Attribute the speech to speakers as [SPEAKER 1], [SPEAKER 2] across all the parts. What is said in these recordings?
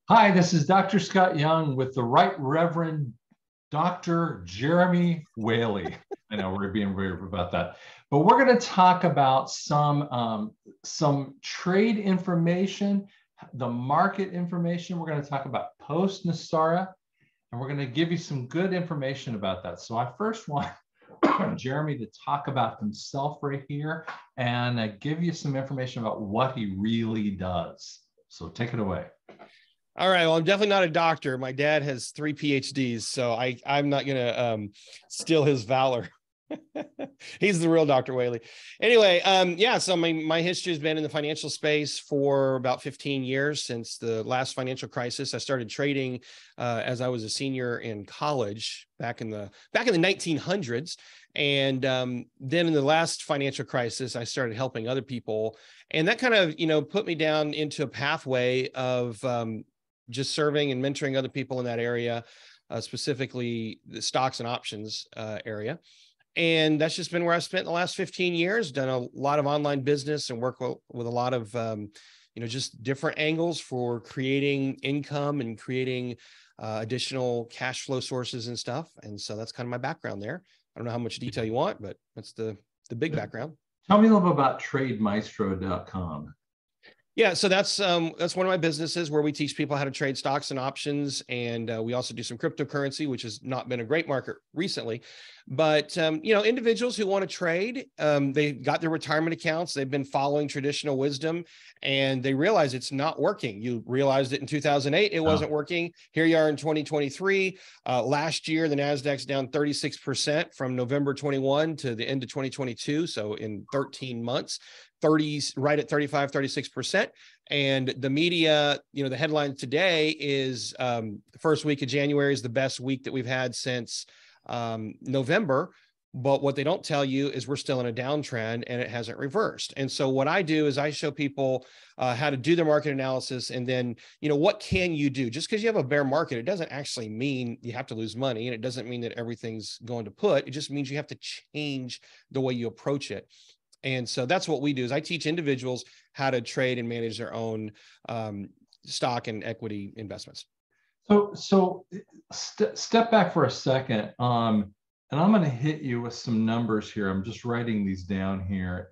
[SPEAKER 1] Hi, this is Dr. Scott Young with the Right Reverend Dr. Jeremy Whaley. I know we're being weird about that, but we're going to talk about some trade information, the market information. We're going to talk about post Nasara, and we're going to give you some good information about that. So I first want Jeremy to talk about himself right here and give you some information about what he really does. So take it away.
[SPEAKER 2] All right. Well, I'm definitely not a doctor. My dad has 3 PhDs, so I'm not going to steal his valor. He's the real Dr. Whaley. Anyway, yeah, so my history has been in the financial space for about 15 years since the last financial crisis. I started trading as I was a senior in college back in the 1900s. And then in the last financial crisis, I started helping other people. And that kind of, put me down into a pathway of just serving and mentoring other people in that area, specifically the stocks and options area. And that's just been where I've spent the last 15 years, done a lot of online business and work with a lot of, just different angles for creating income and creating additional cash flow sources and stuff. And so that's kind of my background there. I don't know how much detail you want, but that's the big background.
[SPEAKER 1] Tell me a little bit about trademaestro.com.
[SPEAKER 2] Yeah, so that's one of my businesses where we teach people how to trade stocks and options, and we also do some cryptocurrency, which has not been a great market recently. But individuals who want to trade, they got their retirement accounts, they've been following traditional wisdom, and they realize it's not working. You realized it in 2008, it wasn't working. Here you are in 2023. Last year, the Nasdaq's down 36% from November 21 to the end of 2022. So in 13 months. 30s, right at 35, 36%. And the media, the headline today is the first week of January is the best week that we've had since November. But what they don't tell you is we're still in a downtrend and it hasn't reversed. And so what I do is I show people how to do their market analysis. And then, what can you do? Just because you have a bear market, it doesn't actually mean you have to lose money. And it doesn't mean that everything's going to put. It just means you have to change the way you approach it. And so that's what we do is I teach individuals how to trade and manage their own stock and equity investments.
[SPEAKER 1] So step back for a second. And I'm going to hit you with some numbers here. I'm just writing these down here.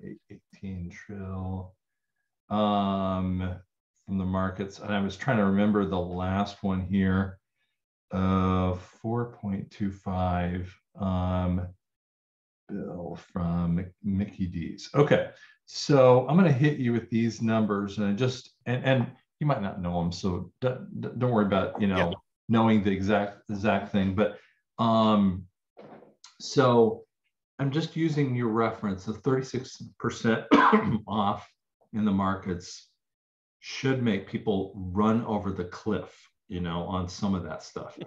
[SPEAKER 1] 18 trill from the markets. And I was trying to remember the last one here. 4.25. Bill from Mickey D's. Okay, so I'm going to hit you with these numbers, and and you might not know them, so don't worry about knowing the exact thing. But so I'm just using your reference. The 36% off in the markets should make people run over the cliff, on some of that stuff.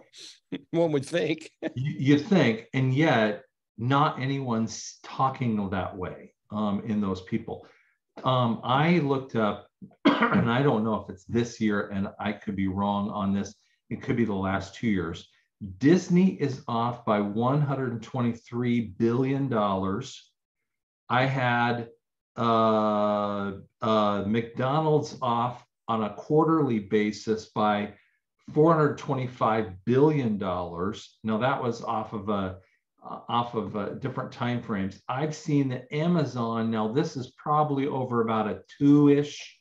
[SPEAKER 2] One would think.
[SPEAKER 1] You think, and yet not anyone's talking that way in those people. I looked up, and I don't know if it's this year, and I could be wrong on this. It could be the last 2 years. Disney is off by $123 billion. I had McDonald's off on a quarterly basis by $425 billion. Now that was off of different time frames. I've seen that Amazon, now this is probably over about a 3-ish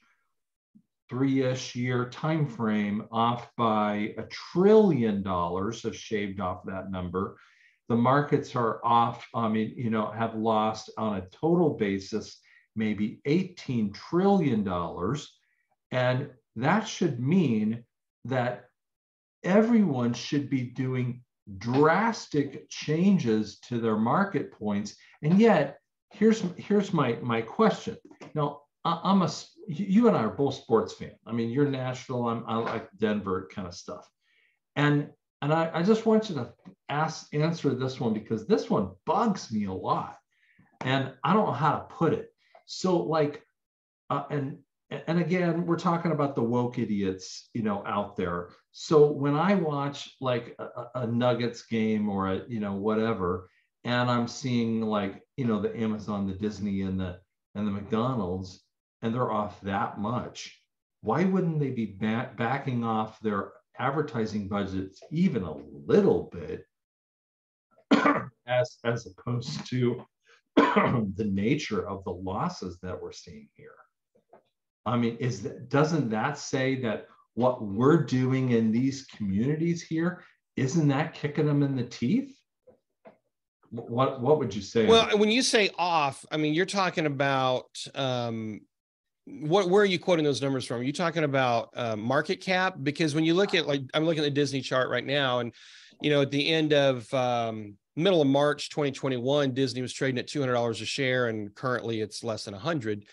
[SPEAKER 1] year time frame, off by $1 trillion, have shaved off that number. The markets are off, have lost on a total basis maybe $18 trillion. And that should mean that everyone should be doing drastic changes to their market points. And yet, here's my question. Now, you and I are both sports fans. I mean, you're Nashville, I like Denver kind of stuff. And I just want you to answer this one, because this one bugs me a lot. And I don't know how to put it. So and again, we're talking about the woke idiots, out there. So when I watch like a Nuggets game or a, whatever, and I'm seeing like, the Amazon, the Disney, and the McDonald's, and they're off that much, why wouldn't they be backing off their advertising budgets even a little bit, as opposed to the nature of the losses that we're seeing here? I mean, doesn't that say that what we're doing in these communities here, isn't that kicking them in the teeth? What would you say?
[SPEAKER 2] Well, when you say off, I mean, you're talking about where are you quoting those numbers from? Are you talking about market cap? Because when you look at, like, I'm looking at the Disney chart right now, and at the end of middle of March 2021, Disney was trading at $200 a share, and currently it's less than 100.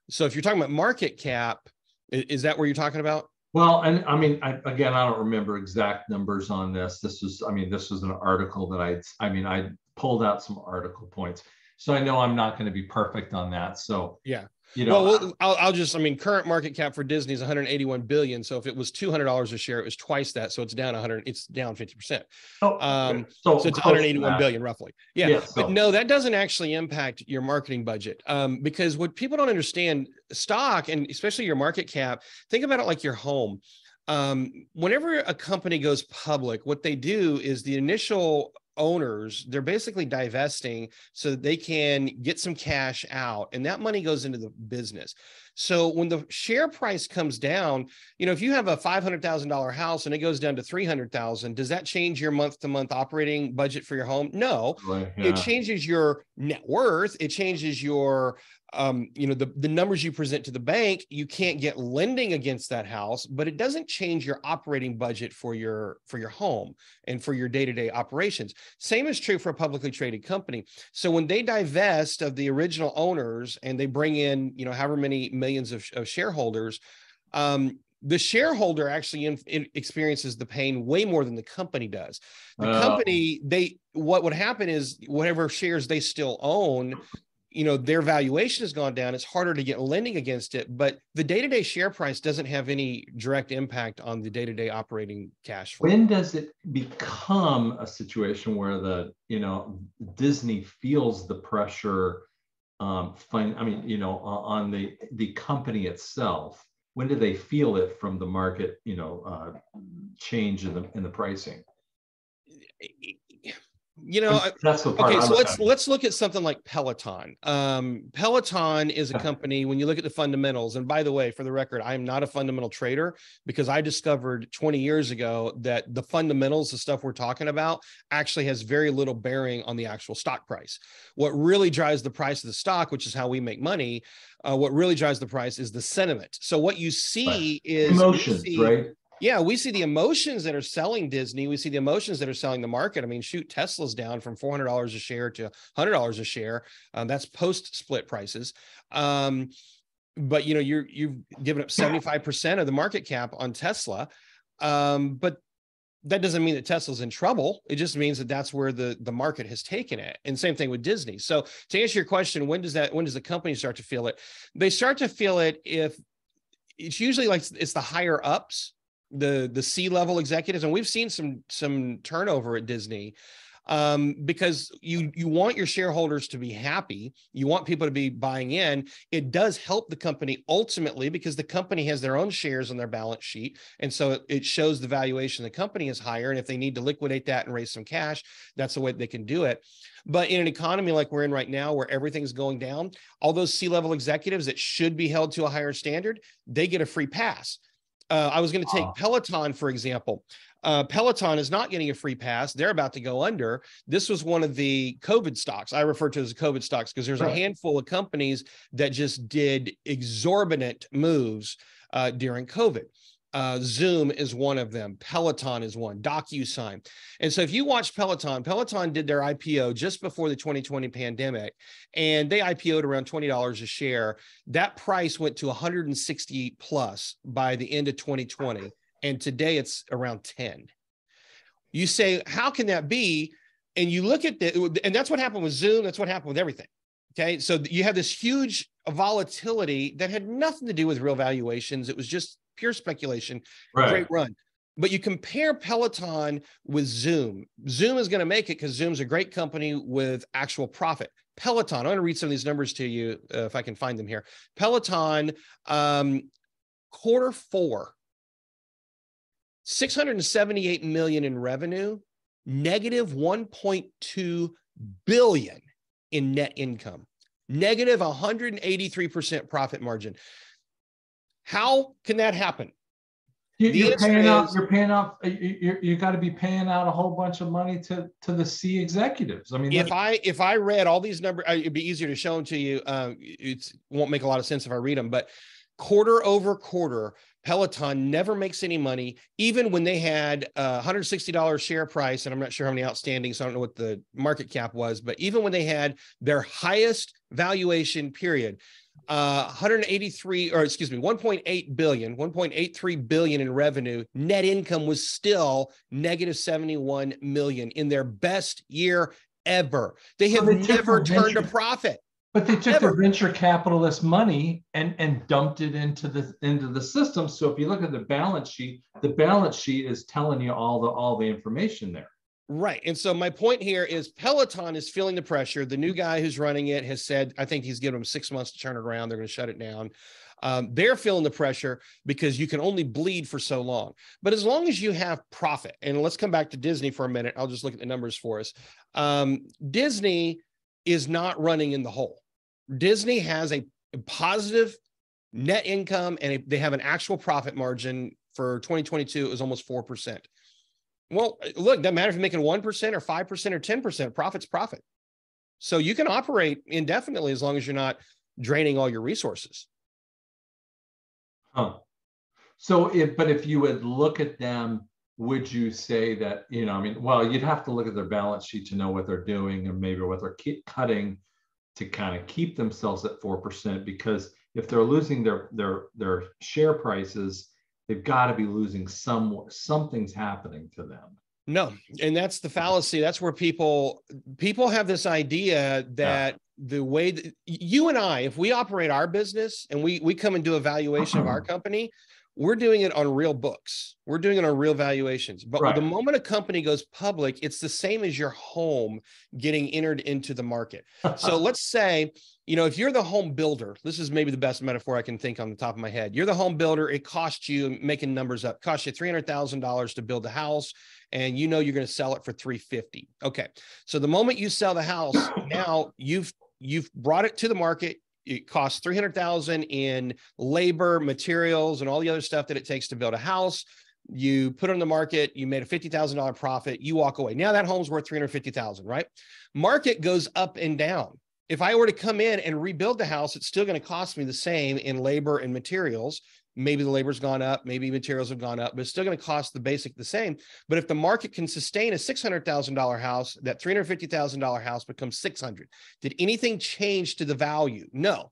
[SPEAKER 2] So if you're talking about market cap, is that where you're talking about?
[SPEAKER 1] Well, and I mean, I don't remember exact numbers on this. This was an article that I pulled out some article points. So I know I'm not going to be perfect on that. So
[SPEAKER 2] yeah. Well, I'll just, current market cap for Disney is 181 billion. So if it was $200 a share, it was twice that. So it's down 50%. So it's 181 billion roughly. Yeah. But no, that doesn't actually impact your marketing budget. Because what people don't understand, stock, and especially your market cap, think about it like your home. Whenever a company goes public, what they do is the initial owners, they're basically divesting so that they can get some cash out, and that money goes into the business. So when the share price comes down, if you have a $500,000 house and it goes down to 300,000, does that change your month-to-month operating budget for your home? No. Right, yeah. It changes your net worth. It changes your the numbers you present to the bank. You can't get lending against that house, but it doesn't change your operating budget for your home and for your day-to-day operations. Same is true for a publicly traded company. So when they divest of the original owners and they bring in, however many millions of shareholders, the shareholder actually experiences the pain way more than the company does. The company, what would happen is whatever shares they still own, their valuation has gone down. It's harder to get lending against it, but the day-to-day share price doesn't have any direct impact on the day-to-day operating cash flow.
[SPEAKER 1] When does it become a situation where Disney feels the pressure, on the company itself? When do they feel it from the market, change in the pricing?
[SPEAKER 2] That's the part. Okay, so let's look at something like Peloton. Peloton is a company, when you look at the fundamentals, and by the way, for the record, I'm not a fundamental trader, because I discovered 20 years ago that the fundamentals, the stuff we're talking about, actually has very little bearing on the actual stock price. What really drives the price of the stock, which is how we make money, what really drives the price is the sentiment. So what you see is
[SPEAKER 1] emotions, right?
[SPEAKER 2] Yeah, we see the emotions that are selling Disney. We see the emotions that are selling the market. Tesla's down from $400 a share to $100 a share. That's post-split prices. But you've given up 75% of the market cap on Tesla. But that doesn't mean that Tesla's in trouble. It just means that that's where the market has taken it. And same thing with Disney. So to answer your question, when does the company start to feel it? They start to feel it if it's usually like it's the higher ups, the C-level executives, and we've seen some turnover at Disney, because you want your shareholders to be happy. You want people to be buying in. It does help the company ultimately, because the company has their own shares on their balance sheet, and so it shows the valuation of the company is higher. And if they need to liquidate that and raise some cash, that's the way they can do it. But in an economy like we're in right now, where everything's going down, all those C-level executives that should be held to a higher standard, they get a free pass. I was going to take Peloton, for example. Peloton is not getting a free pass. They're about to go under. This was one of the COVID stocks. I refer to it as COVID stocks because there's a handful of companies that just did exorbitant moves during COVID. Zoom is one of them. Peloton is one. DocuSign. And so if you watch Peloton did their IPO just before the 2020 pandemic, and they IPO'd around $20 a share. That price went to 160 plus by the end of 2020. And today it's around 10. You say, how can that be? And you look at and that's what happened with Zoom. That's what happened with everything. Okay. So you have this huge volatility that had nothing to do with real valuations. It was just pure speculation. Great run. But you compare Peloton with Zoom. Zoom is going to make it because Zoom's a great company with actual profit. Peloton, I want to read some of these numbers to you if I can find them here. Peloton Quarter four, 678 million in revenue, negative 1.2 billion in net income, negative 183% profit margin. How can that happen?
[SPEAKER 1] You're paying out. You got to be paying out a whole bunch of money to the C executives. I mean,
[SPEAKER 2] if I read all these numbers, it'd be easier to show them to you. It won't make a lot of sense if I read them, but quarter over quarter, Peloton never makes any money, even when they had a $160 share price, and I'm not sure how many outstanding, so I don't know what the market cap was, but even when they had their highest valuation period, 1.8 billion, 1.83 billion in revenue, net income was still negative 71 million in their best year ever. They have never turned a profit.
[SPEAKER 1] But they took their venture capitalist money and dumped it into the system. So if you look at the balance sheet is telling you all the information there.
[SPEAKER 2] Right. And so my point here is Peloton is feeling the pressure. The new guy who's running it has said, I think he's given them 6 months to turn it around. They're going to shut it down. They're feeling the pressure because you can only bleed for so long. But as long as you have profit, and let's come back to Disney for a minute. I'll just look at the numbers for us. Disney is not running in the hole. Disney has a positive net income, and they have an actual profit margin for 2022. It was almost 4%. Well, look, doesn't matter if you're making 1% or 5% or 10%, profit's profit. So you can operate indefinitely as long as you're not draining all your resources.
[SPEAKER 1] Huh. So if you would look at them, would you say that, you'd have to look at their balance sheet to know what they're doing and maybe what they're cutting to kind of keep themselves at 4%, because if they're losing their share prices, they've got to be losing something's happening to them.
[SPEAKER 2] No, and that's the fallacy. That's where people have this idea that the way that you and I, if we operate our business and we come and do a valuation of our company, we're doing it on real books. We're doing it on real valuations. But the moment a company goes public, it's the same as your home getting entered into the market. So let's say, if you're the home builder, this is maybe the best metaphor I can think on the top of my head. You're the home builder. It costs you, making numbers up, costs you $300,000 to build a house, and you're going to sell it for $350,000. Okay. So the moment you sell the house, now you've brought it to the market. It costs $300,000 in labor, materials, and all the other stuff that it takes to build a house. You put it on the market, you made a $50,000 profit, you walk away. Now that home's worth $350,000, right? Market goes up and down. If I were to come in and rebuild the house, it's still going to cost me the same in labor and materials. Maybe the labor's gone up, maybe materials have gone up, but it's still going to cost the basic the same. But if the market can sustain a $600,000 house, that $350,000 house becomes $600,000. Did anything change to the value? No.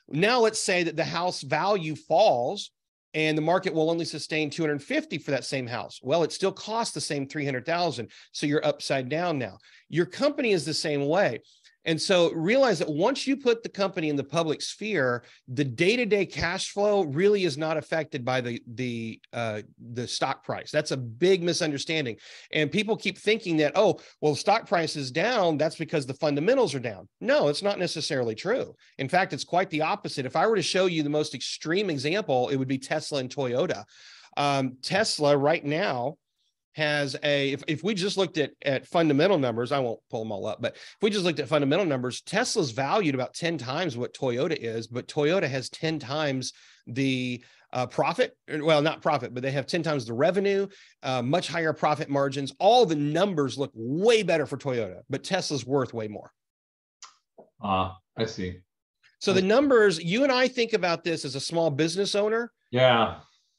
[SPEAKER 2] Now let's say that the house value falls and the market will only sustain $250,000 for that same house. Well, it still costs the same $300,000. So you're upside down now. Your company is the same way. And so realize that once you put the company in the public sphere, the day-to-day cash flow really is not affected by the stock price. That's a big misunderstanding. And people keep thinking that, oh, well, the stock price is down, that's because the fundamentals are down. No, it's not necessarily true. In fact, it's quite the opposite. If I were to show you the most extreme example, it would be Tesla and Toyota. Tesla right now has if we just looked at fundamental numbers, I won't pull them all up, but if we just looked at fundamental numbers, Tesla's valued about 10 times what Toyota is, but Toyota has 10 times the profit. Well, not profit, but they have 10 times the revenue, much higher profit margins. All the numbers look way better for Toyota, but Tesla's worth way more.
[SPEAKER 1] I see.
[SPEAKER 2] So the numbers, you and I think about this as a small business owner.
[SPEAKER 1] Yeah.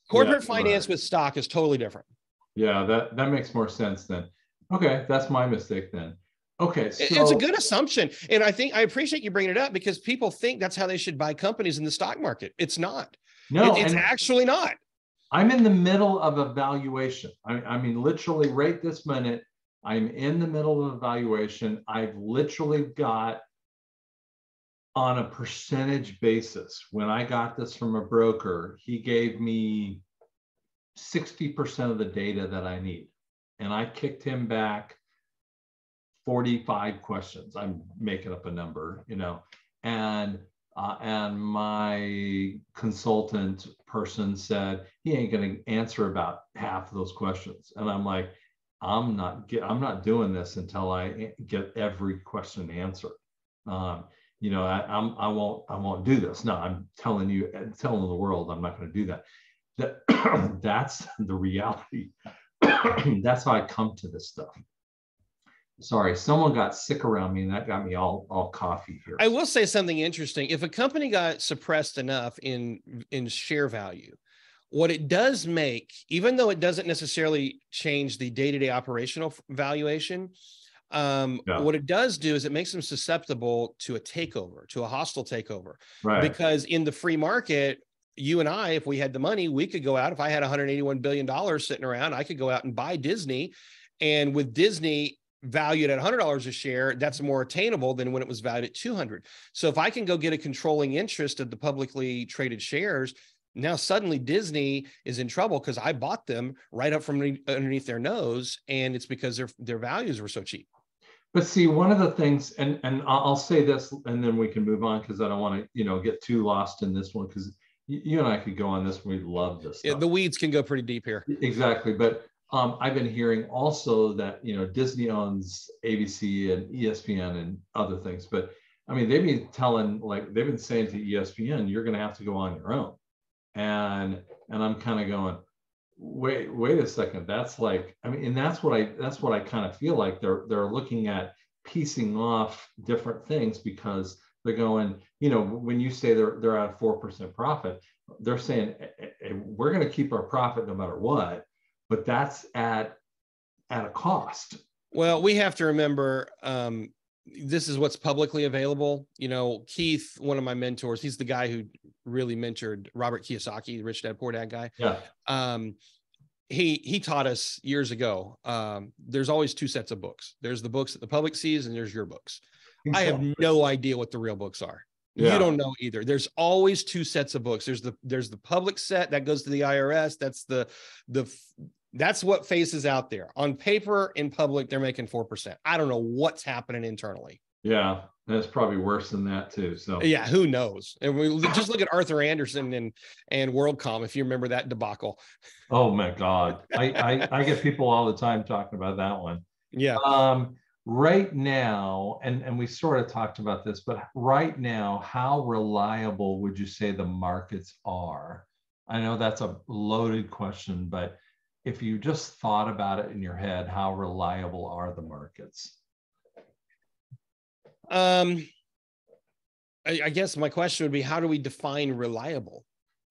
[SPEAKER 2] Corporate finance with stock is totally different.
[SPEAKER 1] Yeah, that makes more sense then. Okay, that's my mistake then. Okay, so
[SPEAKER 2] it's a good assumption. And I appreciate you bringing it up because people think that's how they should buy companies in the stock market. It's not. No, it's actually not.
[SPEAKER 1] I'm in the middle of a valuation. I mean, literally right this minute, I'm in the middle of a valuation. I've literally got on a percentage basis. When I got this from a broker, he gave me 60% of the data that I need. And I kicked him back 45 questions. I'm making up a number, and and my consultant person said he ain't going to answer about half of those questions. And I'm like, I'm not doing this until I get every question answered. I won't do this. No, I'm telling the world, I'm not going to do that. That's the reality. That's how I come to this stuff. Sorry, someone got sick around me and that got me all coffee here.
[SPEAKER 2] I will say something interesting. If a company got suppressed enough in share value, what it does make, even though it doesn't necessarily change the day-to-day operational valuation, what it does do is it makes them susceptible to a takeover, to a hostile takeover.
[SPEAKER 1] Right.
[SPEAKER 2] Because in the free market, you and I, if we had the money, we could go out. If I had $181 billion sitting around, I could go out and buy Disney. And with Disney valued at $100 a share, that's more attainable than when it was valued at 200. So if I can go get a controlling interest of the publicly traded shares, now suddenly Disney is in trouble because I bought them right up from underneath their nose, and it's because their values were so cheap.
[SPEAKER 1] But see, one of the things, and I'll say this, and then we can move on because I don't want to get too lost in this one, because you and I could go on this. We love this stuff.
[SPEAKER 2] Yeah, the weeds can go pretty deep here.
[SPEAKER 1] Exactly, but I've been hearing also that Disney owns ABC and ESPN and other things, but I mean they've been saying to ESPN, you're going to have to go on your own, and I'm kind of going, wait a second, that's and that's what I kind of feel like they're looking at piecing off different things, because they're going, when you say they're at a 4% profit, they're saying we're going to keep our profit no matter what. But that's at a cost.
[SPEAKER 2] Well, we have to remember, this is what's publicly available. Keith, one of my mentors, he's the guy who really mentored Robert Kiyosaki, the Rich Dad Poor Dad guy.
[SPEAKER 1] Yeah.
[SPEAKER 2] He taught us years ago, there's always two sets of books. There's the books that the public sees, and there's your books. Exactly. I have no idea what the real books are. Yeah. You don't know either. There's always two sets of books. There's the public set that goes to the IRS. That's what faces out there. On paper, in public, they're making 4%. I don't know what's happening internally.
[SPEAKER 1] Yeah, that's probably worse than that too. So
[SPEAKER 2] yeah, who knows? And we just look at Arthur Anderson and WorldCom, if you remember that debacle.
[SPEAKER 1] Oh my God, I get people all the time talking about that one.
[SPEAKER 2] Yeah.
[SPEAKER 1] Right now, and we sort of talked about this, but right now, how reliable would you say the markets are? I know that's a loaded question, but if you just thought about it in your head, how reliable are the markets?
[SPEAKER 2] I guess my question would be, how do we define reliable?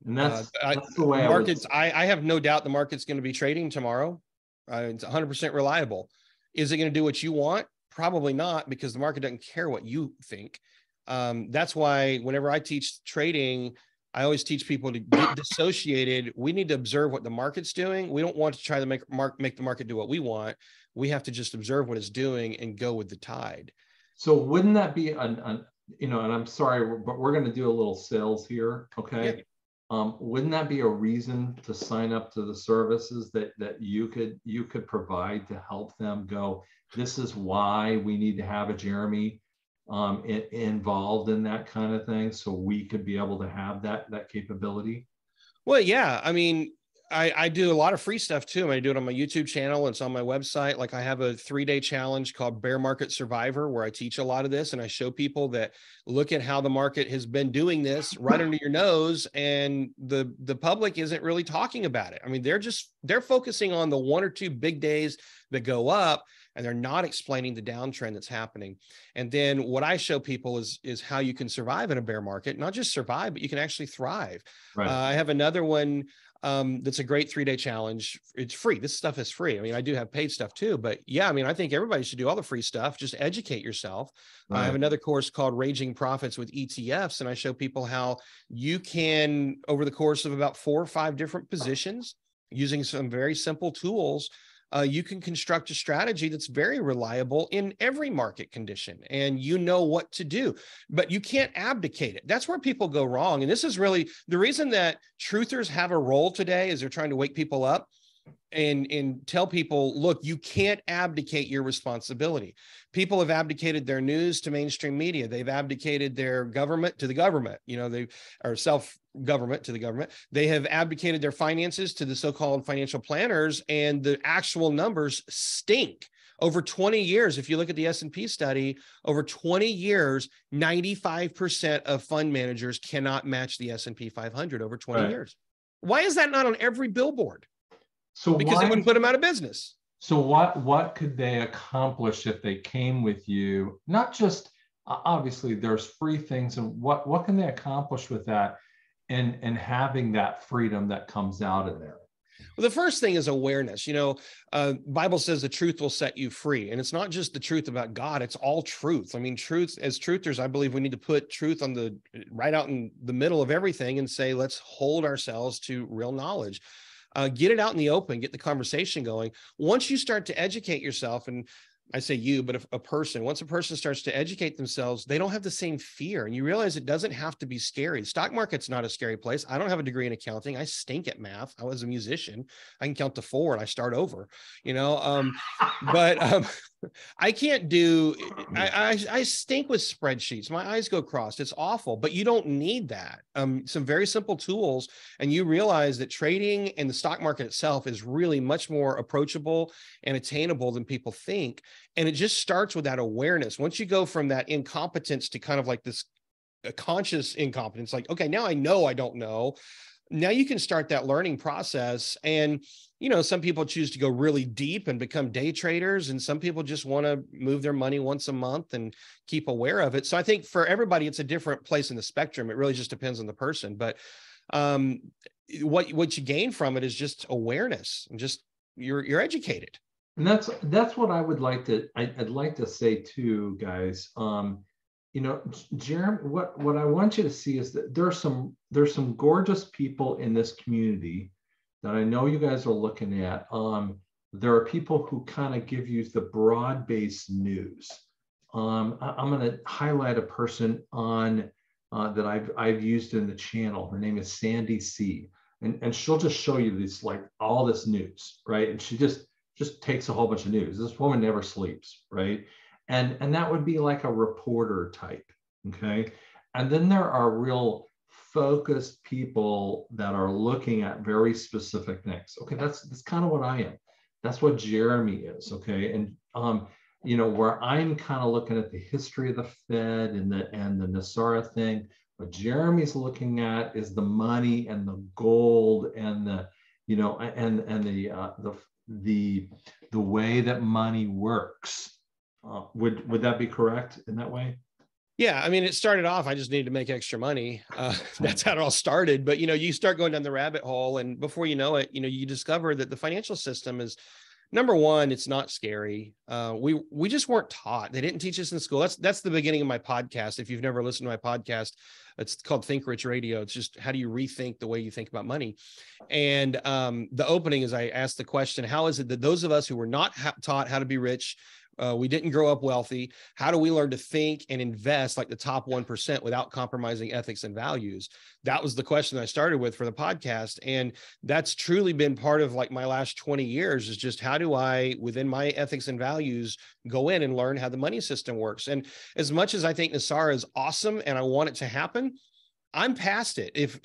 [SPEAKER 1] And that's the way
[SPEAKER 2] markets. I have no doubt the market's going to be trading tomorrow. It's 100% reliable. Is it going to do what you want? Probably not, because the market doesn't care what you think. That's why whenever I teach trading, I always teach people to get dissociated. We need to observe what the market's doing. We don't want to try to make the market do what we want. We have to just observe what it's doing and go with the tide.
[SPEAKER 1] So wouldn't that be and I'm sorry, but we're going to do a little sales here, okay? Yeah. Wouldn't that be a reason to sign up to the services that you could provide to help them go, this is why we need to have a Jeremy involved in that kind of thing, so we could be able to have that capability?
[SPEAKER 2] Well, yeah. I mean, I do a lot of free stuff too. I do it on my YouTube channel. It's on my website. Like I have a 3-day challenge called Bear Market Survivor, where I teach a lot of this, and I show people that look at how the market has been doing this right under your nose, and the public isn't really talking about it. I mean, they're focusing on the 1 or 2 big days that go up, and they're not explaining the downtrend that's happening. And then what I show people is how you can survive in a bear market, not just survive, but you can actually thrive. Right. I have another one that's a great 3-day challenge. It's free. This stuff is free. I mean, I do have paid stuff too, but yeah, I mean, I think everybody should do all the free stuff. Just educate yourself. Right. I have another course called Raging Profits with ETFs, and I show people how you can, over the course of about 4 or 5 different positions, using some very simple tools, you can construct a strategy that's very reliable in every market condition, and you know what to do, but you can't abdicate it. That's where people go wrong. And this is really the reason that truthers have a role today, is they're trying to wake people up. and tell people, look, you can't abdicate your responsibility. People have abdicated their news to mainstream media. They've abdicated their government to the government. They are self-government to the government. They have abdicated their finances to the so-called financial planners, and the actual numbers stink. Over 20 years, if you look at the S&P study, over 20 years, 95% of fund managers cannot match the S&P 500 over 20 years. Why is that not on every billboard? Because it wouldn't put them out of business.
[SPEAKER 1] So what could they accomplish if they came with you? Not just, obviously there's free things, and what can they accomplish with that and having that freedom that comes out of there?
[SPEAKER 2] Well, the first thing is awareness. Bible says the truth will set you free. And it's not just the truth about God, it's all truth. I mean, truth, as truthers, I believe we need to put truth right out in the middle of everything and say, let's hold ourselves to real knowledge. Get it out in the open, get the conversation going. Once you start to educate yourself, and I say you, but if once a person starts to educate themselves, they don't have the same fear. And you realize it doesn't have to be scary. The stock market's not a scary place. I don't have a degree in accounting. I stink at math. I was a musician. I can count to 4 and I start over, but I can't do, I stink with spreadsheets. My eyes go crossed. It's awful, but you don't need that. Some very simple tools, and you realize that trading and the stock market itself is really much more approachable and attainable than people think. And it just starts with that awareness. Once you go from that incompetence to kind of like this conscious incompetence, like, okay, now I know I don't know. Now you can start that learning process. And, some people choose to go really deep and become day traders. And some people just want to move their money once a month and keep aware of it. So I think for everybody, it's a different place in the spectrum. It really just depends on the person. But what you gain from it is just awareness, and just you're educated.
[SPEAKER 1] And that's what I would like to, I'd like to say too, guys. Jeremy, what I want you to see is that there's some gorgeous people in this community that I know you guys are looking at. There are people who kind of give you the broad-based news. I'm going to highlight a person on that I've used in the channel. Her name is Sandy C, and she'll just show you this, like, all this news, right? And she just takes a whole bunch of news. This woman never sleeps, right? And that would be like a reporter type, okay? And then there are real focused people that are looking at very specific things. Okay, that's kind of what I am. That's what Jeremy is, okay? And where I'm kind of looking at the history of the Fed and the NASARA thing, what Jeremy's looking at is the money and the gold and the way that money works. Would that be correct in that way?
[SPEAKER 2] Yeah. I mean, it started off, I just needed to make extra money. That's how it all started. But, you start going down the rabbit hole, and before you know it, you discover that the financial system is, number one, it's not scary. We just weren't taught. They didn't teach us in school. That's the beginning of my podcast. If you've never listened to my podcast, it's called Think Rich Radio. It's just, how do you rethink the way you think about money? And the opening is, I asked the question, how is it that those of us who were not taught how to be rich, we didn't grow up wealthy, how do we learn to think and invest like the top 1% without compromising ethics and values? That was the question I started with for the podcast. And that's truly been part of like my last 20 years, is just, how do I, within my ethics and values, go in and learn how the money system works? And as much as I think NASARA is awesome and I want it to happen, I'm past it. If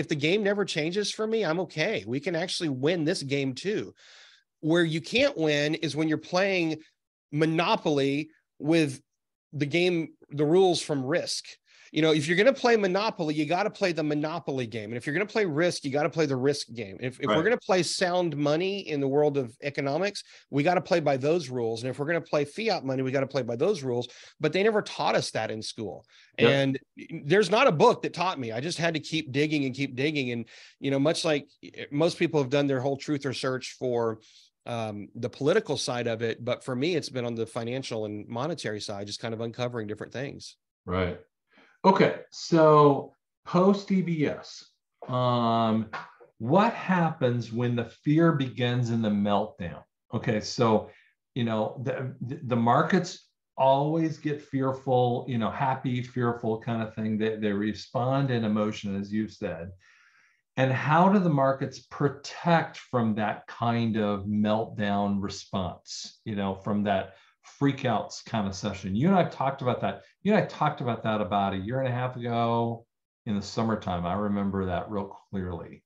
[SPEAKER 2] the game never changes for me, I'm okay. We can actually win this game too. Where you can't win is when you're playing Monopoly with the rules from Risk. If you're going to play Monopoly, you got to play the Monopoly game. And if you're going to play Risk, you got to play the Risk game. If we're going to play sound money in the world of economics, we got to play by those rules. And if we're going to play fiat money, we got to play by those rules. But they never taught us that in school. Yep. And there's not a book that taught me. I just had to keep digging and keep digging. And, much like most people have done their whole truth or search for the political side of it. But for me, it's been on the financial and monetary side, just kind of uncovering different things.
[SPEAKER 1] Right. Okay. So post EBS, what happens when the fear begins in the meltdown? Okay. So, the markets always get fearful, happy, fearful kind of thing. They respond in emotion, as you've said. And how do the markets protect from that kind of meltdown response, from that freakouts kind of session? You and I talked about that. You and I talked about that about a year and a half ago in the summertime. I remember that real clearly.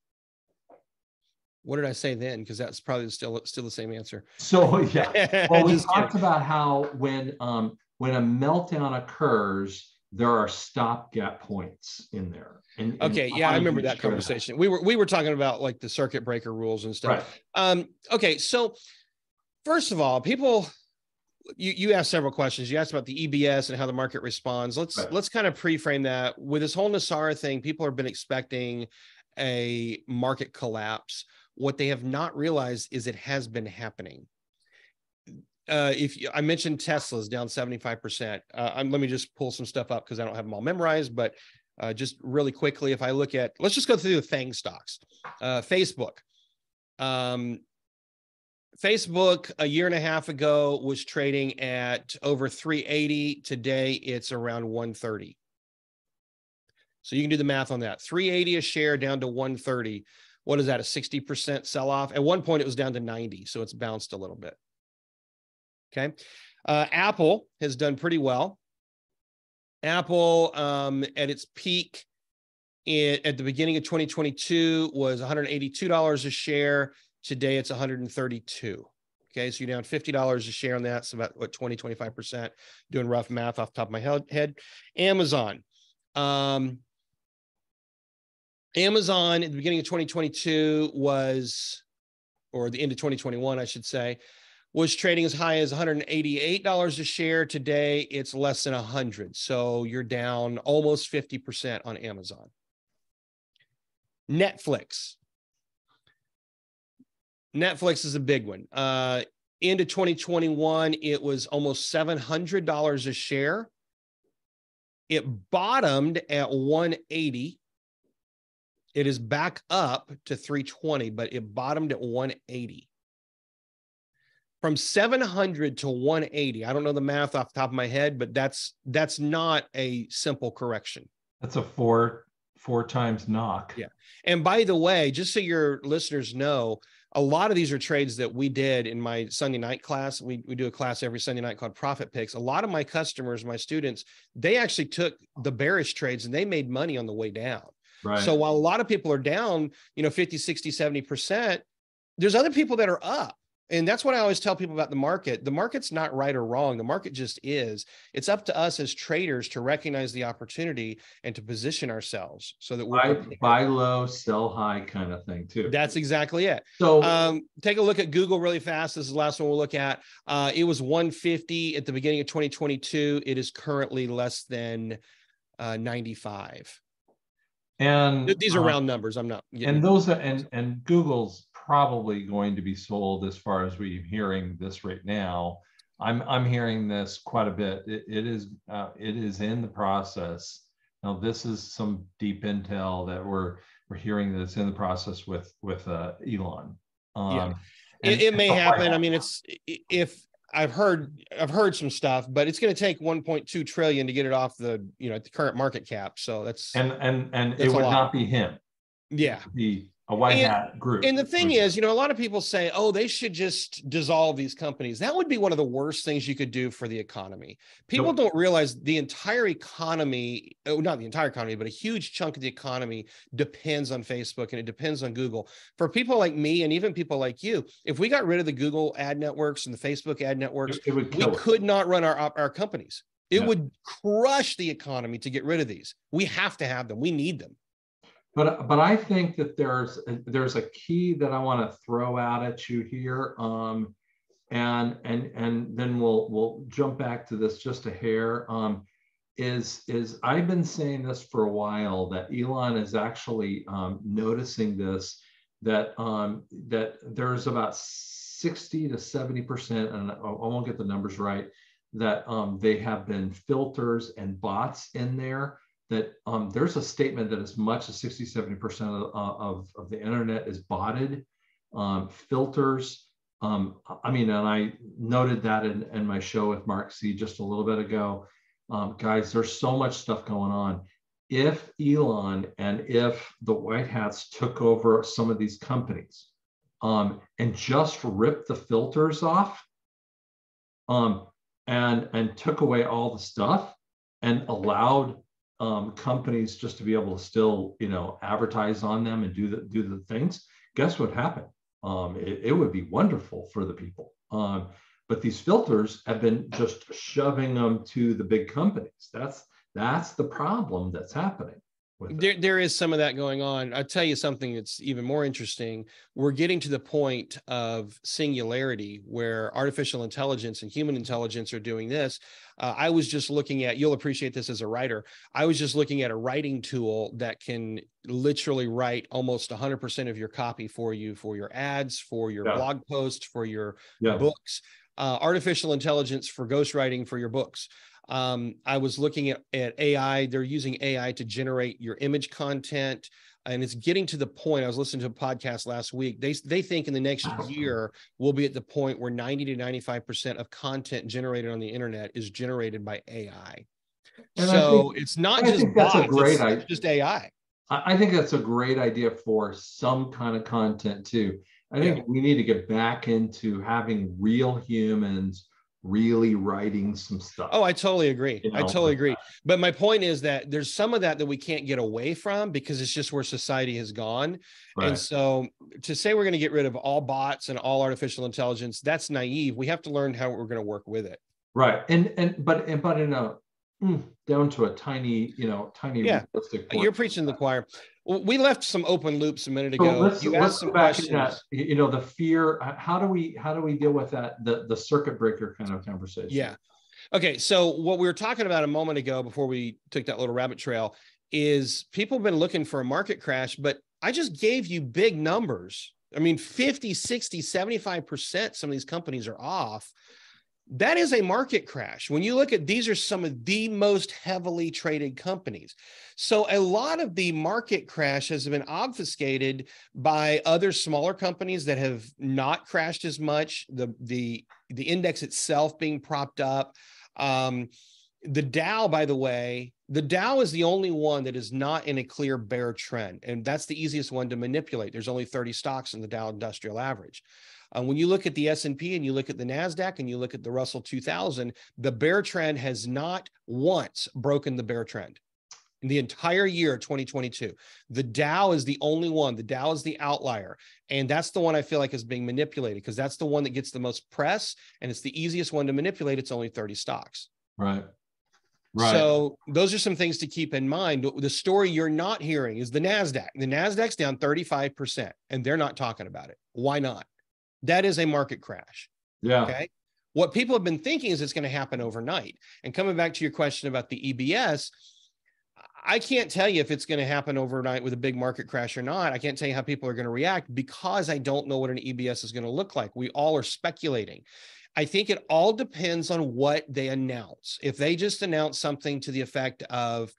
[SPEAKER 2] What did I say then? Because that's probably still the same answer.
[SPEAKER 1] So yeah, well, we talked about how when a meltdown occurs, there are stopgap points in there.
[SPEAKER 2] Okay, yeah, I remember that conversation. We were talking about like the circuit breaker rules and stuff. Right. Okay, so first of all, people, you asked several questions. You asked about the EBS and how the market responds. Let's kind of pre-frame that. With this whole NASARA thing, people have been expecting a market collapse. What they have not realized is it has been happening. I mentioned Tesla's down 75%. Let me just pull some stuff up because I don't have them all memorized, but just really quickly, if I look at, let's just go through the FANG stocks. Facebook. Facebook a year and a half ago was trading at over 380. Today, it's around 130. So you can do the math on that. 380 a share down to 130. What is that, a 60% sell-off? At one point, it was down to 90, so it's bounced a little bit. Okay. Apple has done pretty well. Apple, at its peak at the beginning of 2022, was $182 a share. Today, it's $132. Okay, so you're down $50 a share on that. So about, what, 20-25%. Doing rough math off the top of my head. Amazon. Amazon at the beginning of 2022 was, or the end of 2021, I should say, was trading as high as $188 a share. Today, it's less than 100. So you're down almost 50% on Amazon. Netflix. Netflix is a big one. Into 2021, it was almost $700 a share. It bottomed at 180. It is back up to 320, but it bottomed at 180. From 700 to 180, I don't know the math off the top of my head, but that's not a simple correction.
[SPEAKER 1] That's a four times knock.
[SPEAKER 2] Yeah. And by the way, just so your listeners know, a lot of these are trades that we did in my Sunday night class. We do a class every Sunday night called Profit Picks. A lot of my customers, my students, they actually took the bearish trades and they made money on the way down. Right. So while a lot of people are down, 50, 60, 70%, there's other people that are up. And that's what I always tell people about the market. The market's not right or wrong. The market just is. It's up to us as traders to recognize the opportunity and to position ourselves so that we're
[SPEAKER 1] buy low, sell high kind of thing too.
[SPEAKER 2] That's exactly it.
[SPEAKER 1] So
[SPEAKER 2] take a look at Google really fast. This is the last one we'll look at. It was 150 at the beginning of 2022. It is currently less than 95.
[SPEAKER 1] And
[SPEAKER 2] these are round numbers. I'm not.
[SPEAKER 1] And those are, and Google's probably going to be sold as far as we're hearing this right now. I'm hearing this quite a bit. It is in the process. Now this is some deep intel that we're hearing that's in the process with Elon.
[SPEAKER 2] Yeah, it may happen. I mean, if I've heard some stuff, but it's going to take 1.2 trillion to get it off the the current market cap. So that's
[SPEAKER 1] and it would not be him.
[SPEAKER 2] Yeah,
[SPEAKER 1] it would be a white hat group.
[SPEAKER 2] And the thing is, a lot of people say, oh, they should just dissolve these companies. That would be one of the worst things you could do for the economy. People don't realize the entire economy, not the entire economy, but a huge chunk of the economy depends on Facebook and it depends on Google. For people like me and even people like you, if we got rid of the Google ad networks and the Facebook ad networks, we could not run our companies. It would crush the economy to get rid of these. We have to have them. We need them.
[SPEAKER 1] But I think that there's a key that I want to throw out at you here, and then we'll jump back to this just a hair. Is I've been saying this for a while that Elon is actually noticing this, that there's about 60 to 70%, and I won't get the numbers right, that they have been filters and bots in there. That there's a statement that as much as 60-70% of the internet is botted, filters. And I noted that in my show with Mark C just a little bit ago. Guys, there's so much stuff going on. if Elon and if the White Hats took over some of these companies and just ripped the filters off and took away all the stuff and allowed companies just to be able to still, advertise on them and do the things, guess what happened? It would be wonderful for the people. But these filters have been just shoving them to the big companies. That's the problem that's happening.
[SPEAKER 2] There is some of that going on. I'll tell you something that's even more interesting. We're getting to the point of singularity where artificial intelligence and human intelligence are doing this. I was just looking at, you'll appreciate this as a writer. I was just looking at a writing tool that can literally write almost 100% of your copy for you, for your ads, for your blog posts, for your books. Artificial intelligence for ghostwriting for your books. I was looking at AI. They're using AI to generate your image content. And it's getting to the point, I was listening to a podcast last week. They think in the next year, we'll be at the point where 90 to 95% of content generated on the internet is generated by AI. And so it's not just bots, it's just AI.
[SPEAKER 1] I think that's a great idea for some kind of content too. I think we need to get back into having real humans really writing some stuff.
[SPEAKER 2] Oh, I totally agree. I totally agree. But my point is that there's some of that we can't get away from because it's just where society has gone. Right. And so to say we're going to get rid of all bots and all artificial intelligence, that's naive. We have to learn how we're going to work with it.
[SPEAKER 1] Right. But in a down to a tiny, realistic point.
[SPEAKER 2] You're preaching to the choir. Well, we left some open loops a minute ago. You asked some questions.
[SPEAKER 1] The fear. How do we deal with that? The circuit breaker kind of conversation.
[SPEAKER 2] Yeah. Okay. So what we were talking about a moment ago before we took that little rabbit trail is people have been looking for a market crash, but I just gave you big numbers. I mean, 50, 60, 75%, some of these companies are off. That is a market crash. When you look at, these are some of the most heavily traded companies. So a lot of the market crash has been obfuscated by other smaller companies that have not crashed as much. The index itself being propped up. The Dow, by the way, the Dow is the only one that is not in a clear bear trend. And that's the easiest one to manipulate. There's only 30 stocks in the Dow Industrial Average. When you look at the S&P and you look at the NASDAQ and you look at the Russell 2000, the bear trend has not once broken the bear trend in the entire year 2022. The Dow is the only one. The Dow is the outlier. And that's the one I feel like is being manipulated because that's the one that gets the most press and it's the easiest one to manipulate. It's only 30 stocks.
[SPEAKER 1] Right.
[SPEAKER 2] So those are some things to keep in mind. The story you're not hearing is the NASDAQ. The NASDAQ's down 35% and they're not talking about it. Why not? That is a market crash.
[SPEAKER 1] Yeah.
[SPEAKER 2] Okay. What people have been thinking is it's going to happen overnight. And coming back to your question about the EBS, I can't tell you if it's going to happen overnight with a big market crash or not. I can't tell you how people are going to react because I don't know what an EBS is going to look like. We all are speculating. I think it all depends on what they announce. If they just announce something to the effect of,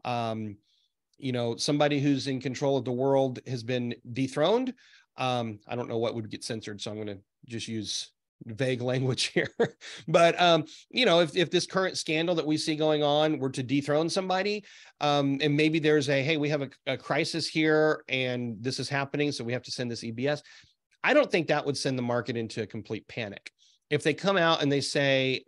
[SPEAKER 2] somebody who's in control of the world has been dethroned. I don't know what would get censored, so I'm going to just use vague language here. But, if this current scandal that we see going on were to dethrone somebody, and maybe there's hey, we have a crisis here and this is happening, so we have to send this EBS. I don't think that would send the market into a complete panic. If they come out and they say,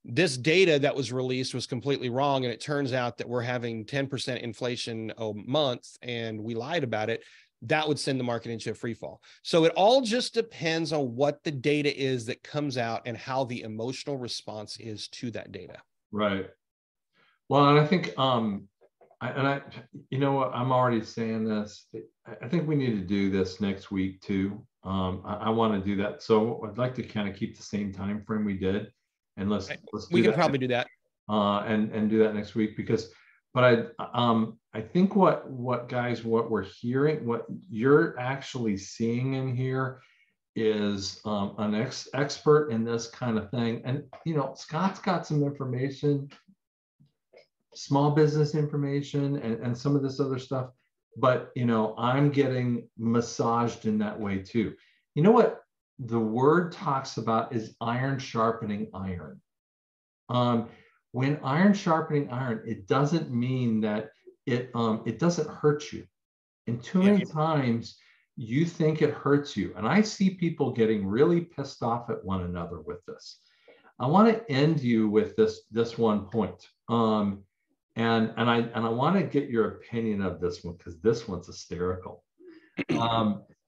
[SPEAKER 2] this data that was released was completely wrong, and it turns out that we're having 10% inflation a month and we lied about it, that would send the market into a free fall. So it all just depends on what the data is that comes out and how the emotional response is to that data.
[SPEAKER 1] Right. Well, and I think, I'm already saying this. I think we need to do this next week too. I want to do that. So I'd like to kind of keep the same time frame we did, and let's
[SPEAKER 2] we can probably do that.
[SPEAKER 1] And do that next week but I think what we're hearing, what you're actually seeing in here is an expert in this kind of thing. And, Scott's got some information, small business information and some of this other stuff, but, I'm getting massaged in that way too. You know what the word talks about is iron sharpening iron. when iron sharpening iron, it doesn't mean that it doesn't hurt you. And too
[SPEAKER 2] Yeah.
[SPEAKER 1] many times you think it hurts you. And I see people getting really pissed off at one another with this. I want to end you with this one point. And I want to get your opinion of this one, because this one's hysterical.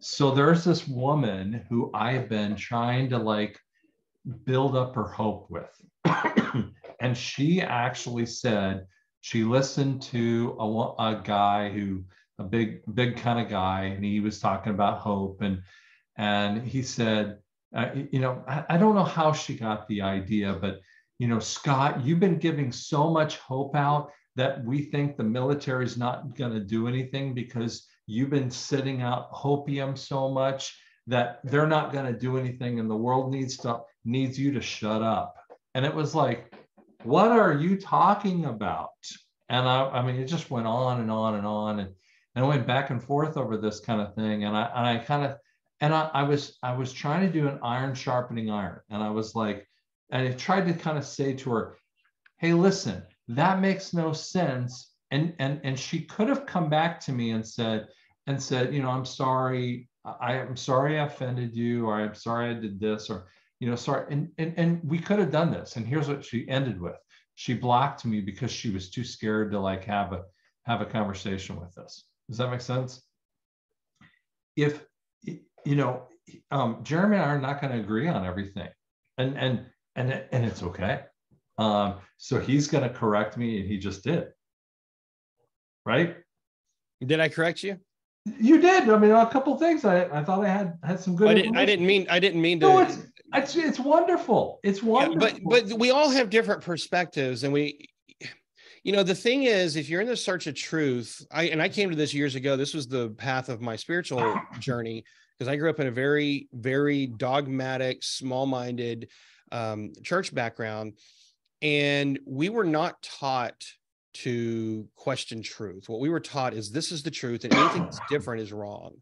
[SPEAKER 1] So there's this woman who I've been trying to like build up her hope with. And she actually said she listened to a guy who, a big kind of guy, and he was talking about hope, and he said, I don't know how she got the idea, but Scott, you've been giving so much hope out that we think the military is not going to do anything because you've been sitting out hopium so much that they're not going to do anything, and the world needs you to shut up. And it was like, what are you talking about? And I mean, it just went on and on and on, and I went back and forth over this kind of thing. And I was trying to do an iron sharpening iron, and I was like, and I tried to kind of say to her, hey, listen, that makes no sense. And she could have come back to me and said, I'm sorry. I'm sorry I offended you, or I'm sorry I did this, or, sorry. And we could have done this. And here's what she ended with. She blocked me because she was too scared to like have a conversation with us. Does that make sense? If, Jeremy and I are not going to agree on everything, and it's okay. So he's going to correct me, and he just did. Right?
[SPEAKER 2] Did I correct you?
[SPEAKER 1] You did. I mean, a couple of things. I thought I had some good.
[SPEAKER 2] I didn't mean to.
[SPEAKER 1] No, it's wonderful. It's wonderful.
[SPEAKER 2] Yeah, but we all have different perspectives, and the thing is, if you're in the search of truth, I came to this years ago. This was the path of my spiritual journey, because I grew up in a very, very dogmatic, small-minded church background, and we were not taught to question truth. What we were taught is this is the truth, and anything that's different is wrong.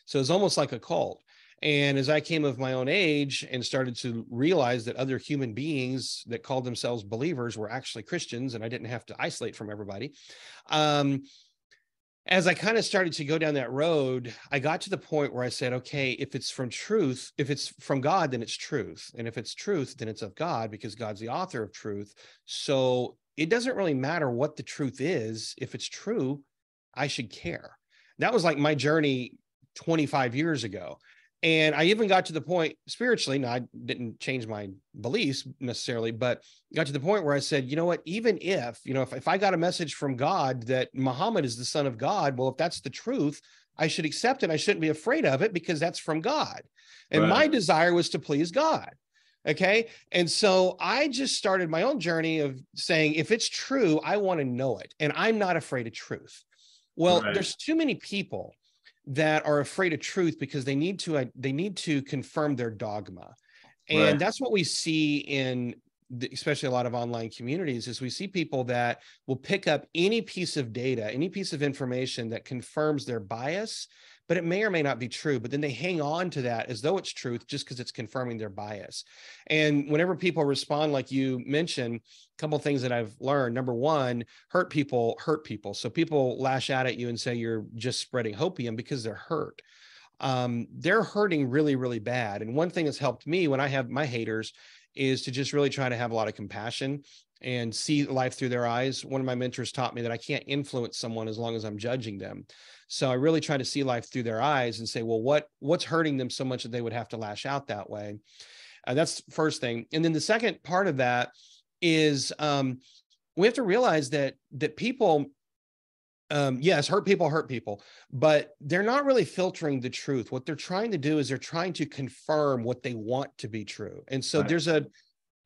[SPEAKER 2] So it's almost like a cult. And as I came of my own age and started to realize that other human beings that called themselves believers were actually Christians, and I didn't have to isolate from everybody, as I kind of started to go down that road, I got to the point where I said, okay, if it's from truth, if it's from God, then it's truth. And if it's truth, then it's of God, because God's the author of truth. So it doesn't really matter what the truth is. If it's true, I should care. That was like my journey 25 years ago. And I even got to the point spiritually, now I didn't change my beliefs necessarily, but got to the point where I said, you know what, even if I got a message from God that Muhammad is the son of God, well, if that's the truth, I should accept it. I shouldn't be afraid of it, because that's from God. And my desire was to please God. Okay. And so I just started my own journey of saying, if it's true, I want to know it. And I'm not afraid of truth. Well, there's too many people that are afraid of truth because they need to confirm their dogma. And that's what we see in especially a lot of online communities, is we see people that will pick up any piece of data, any piece of information that confirms their bias, but it may or may not be true. But then they hang on to that as though it's truth just because it's confirming their bias. And whenever people respond, like you mentioned, a couple of things that I've learned. Number one, hurt people hurt people. So people lash out at you and say you're just spreading hopium because they're hurt. They're hurting really, really bad. And one thing that's helped me when I have my haters is to just really try to have a lot of compassion and see life through their eyes. One of my mentors taught me that I can't influence someone as long as I'm judging them. So I really try to see life through their eyes and say, well, what's hurting them so much that they would have to lash out that way? That's the first thing. And then the second part of that is we have to realize that people, yes, hurt people, but they're not really filtering the truth. What they're trying to do is they're trying to confirm what they want to be true. And so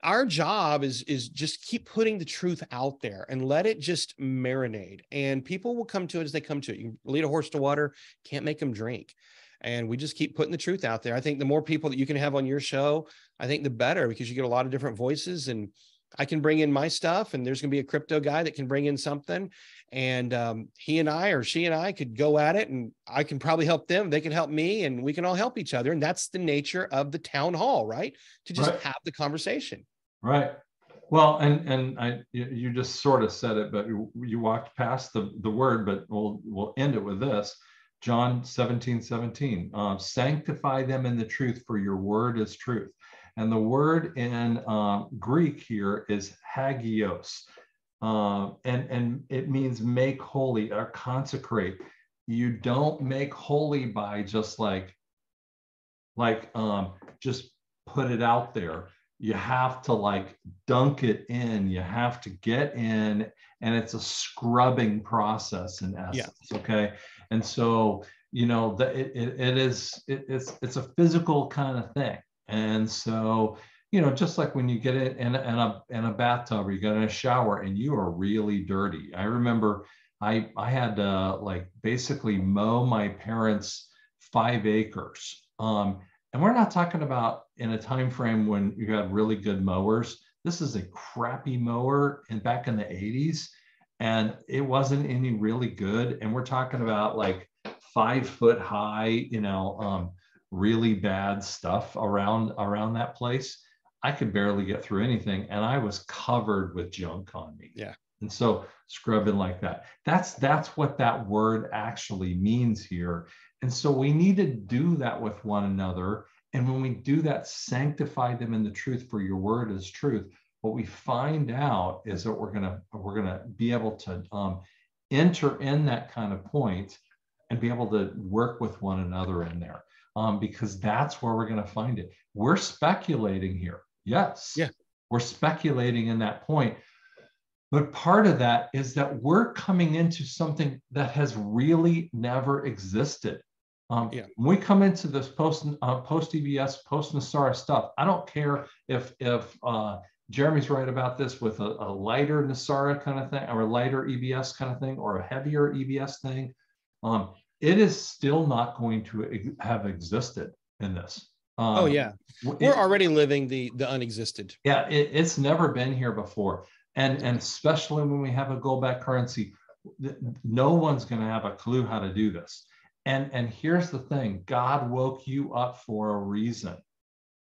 [SPEAKER 2] our job is just keep putting the truth out there and let it just marinate, and people will come to it as they come to it. You lead a horse to water, can't make them drink. And we just keep putting the truth out there. I think the more people that you can have on your show, I think the better, because you get a lot of different voices, and I can bring in my stuff, and there's going to be a crypto guy that can bring in something, and he and I, or she and I, could go at it, and I can probably help them. They can help me, and we can all help each other. And that's the nature of the town hall, right? To just have the conversation.
[SPEAKER 1] Right. Well, you just sort of said it, but you walked past the word, but we'll end it with this. John 17:17. Sanctify them in the truth, for your word is truth. And the word in Greek here is hagios. And it means make holy or consecrate. You don't make holy by just just put it out there. You have to like dunk it in. You have to get in, and it's a scrubbing process in essence. Yeah. Okay, and so it's a physical kind of thing, and so just like when you get it in a bathtub or you get in a shower and you are really dirty. I remember I had to like basically mow my parents' 5 acres. And we're not talking about in a time frame when you had really good mowers. This is a crappy mower back in the 80s, and it wasn't any really good. And we're talking about like 5 foot high, really bad stuff around that place. I could barely get through anything, and I was covered with junk on me.
[SPEAKER 2] Yeah.
[SPEAKER 1] And so scrubbing like that, that's what that word actually means here. And so we need to do that with one another. And when we do that, sanctify them in the truth, for your word is truth. What we find out is that we're gonna be able to enter in that kind of point and be able to work with one another in there, because that's where we're gonna find it. We're speculating here. Yes.
[SPEAKER 2] Yeah.
[SPEAKER 1] We're speculating in that point. But part of that is that we're coming into something that has really never existed. When we come into this post EBS, post NESARA stuff, I don't care if Jeremy's right about this with a lighter NESARA kind of thing, or a lighter EBS kind of thing, or a heavier EBS thing. It is still not going to have existed in this.
[SPEAKER 2] Oh yeah, we're already living the unexisted.
[SPEAKER 1] Yeah, it's never been here before, and especially when we have a gold-backed currency, no one's going to have a clue how to do this. And here's the thing: God woke you up for a reason,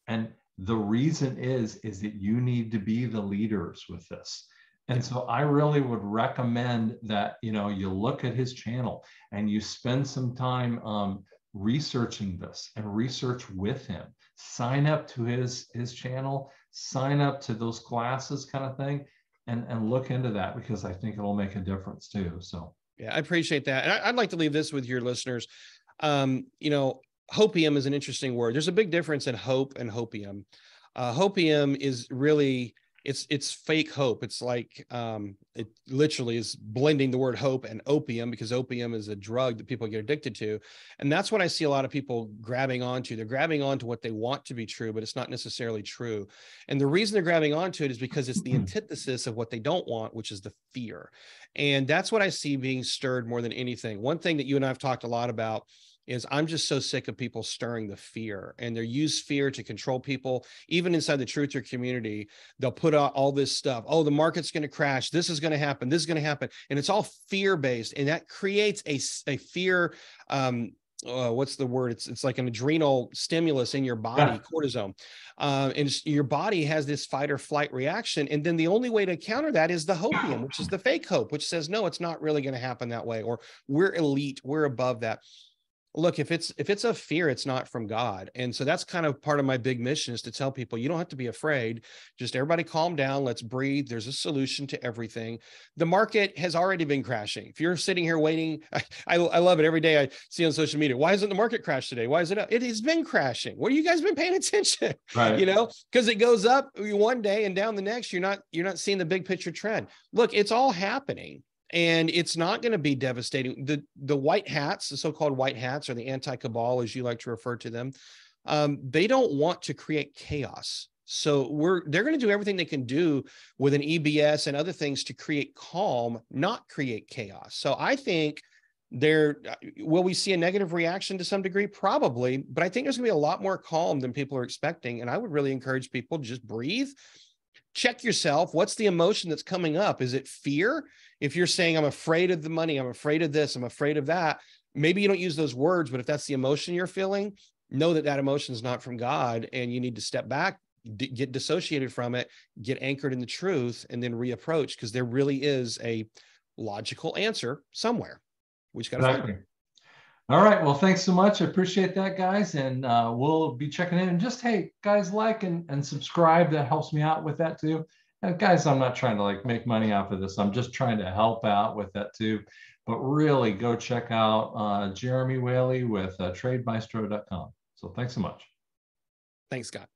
[SPEAKER 1] and the reason is that you need to be the leaders with this. And so I really would recommend that you look at his channel and you spend some time researching this and research with him. Sign up to his channel, sign up to those classes kind of thing, and look into that, because I think it'll make a difference too. So
[SPEAKER 2] yeah, I appreciate that. And I'd like to leave this with your listeners. Hopium is an interesting word. There's a big difference in hope and hopium. Hopium is really, it's fake hope. It's like, it literally is blending the word hope and opium, because opium is a drug that people get addicted to. And that's what I see a lot of people grabbing onto. They're grabbing onto what they want to be true, but it's not necessarily true. And the reason they're grabbing onto it is because it's the antithesis of what they don't want, which is the fear. And that's what I see being stirred more than anything. One thing that you and I have talked a lot about is I'm just so sick of people stirring the fear, and they use fear to control people. Even inside the truther community, they'll put out all this stuff. Oh, the market's going to crash. This is going to happen. This is going to happen. And it's all fear-based. And that creates a fear. What's the word? It's like an adrenal stimulus in your body, cortisone. And your body has this fight or flight reaction. And then the only way to counter that is the hopium, which is the fake hope, which says, no, it's not really going to happen that way. Or we're elite. We're above that. Look, if it's a fear, it's not from God. And so that's kind of part of my big mission, is to tell people, you don't have to be afraid. Just everybody calm down. Let's breathe. There's a solution to everything. The market has already been crashing. If you're sitting here waiting, I love it. Every day I see on social media, why isn't the market crash today? Why is it up? It has been crashing. What have you guys been paying attention? Right. Because it goes up one day and down the next. You're not seeing the big picture trend. Look, it's all happening. And it's not going to be devastating. The white hats, the so-called white hats, or the anti-cabal, as you like to refer to them, they don't want to create chaos. So they're going to do everything they can do with an EBS and other things to create calm, not create chaos. So I think will we see a negative reaction to some degree? Probably, but I think there's going to be a lot more calm than people are expecting. And I would really encourage people to just breathe. Check yourself. What's the emotion that's coming up? Is it fear? If you're saying, I'm afraid of the money, I'm afraid of this, I'm afraid of that, maybe you don't use those words, but if that's the emotion you're feeling, know that that emotion is not from God, and you need to step back, get dissociated from it, get anchored in the truth, and then reapproach, because there really is a logical answer somewhere. We just got to find it.
[SPEAKER 1] All right. Well, thanks so much. I appreciate that, guys. And we'll be checking in. And just, hey, guys, like and subscribe. That helps me out with that too. And guys, I'm not trying to like make money off of this. I'm just trying to help out with that too. But really go check out Jeremy WHALEY with trademaestro.com. So thanks so much.
[SPEAKER 2] Thanks, Scott.